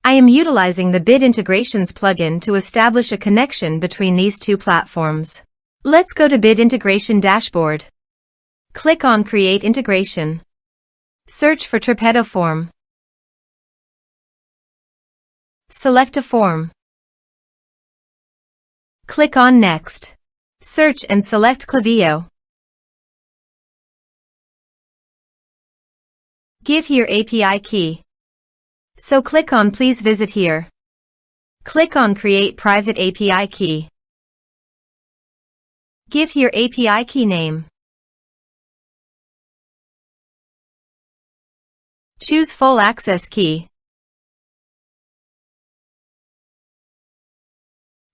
I am utilizing the Bid Integrations plugin to establish a connection between these two platforms. Let's go to Bid Integration Dashboard. Click on Create Integration. Search for Tripetto Form. Select a form. Click on Next. Search and select Klaviyo. Give here API key. So click on Please visit here. Click on Create private API key. Give here API key name. Choose full access key.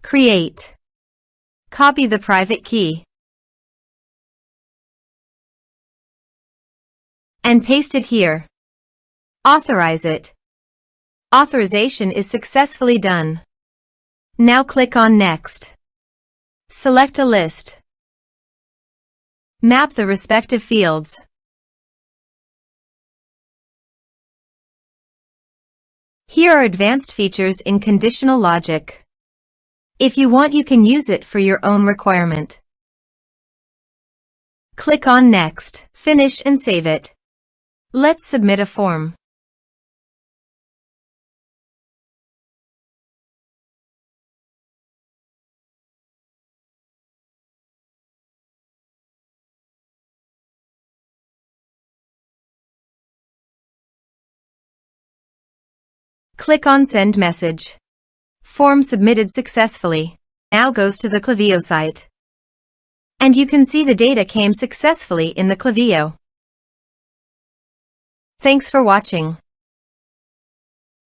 Create. Copy the private key. And paste it here. Authorize it. Authorization is successfully done. Now click on Next. Select a list. Map the respective fields. Here are advanced features in conditional logic. If you want, you can use it for your own requirement. Click on Next, finish and save it. Let's submit a form. Click on Send Message. Form submitted successfully. Now goes to the Klaviyo site. And you can see the data came successfully in the Klaviyo. Thanks for watching.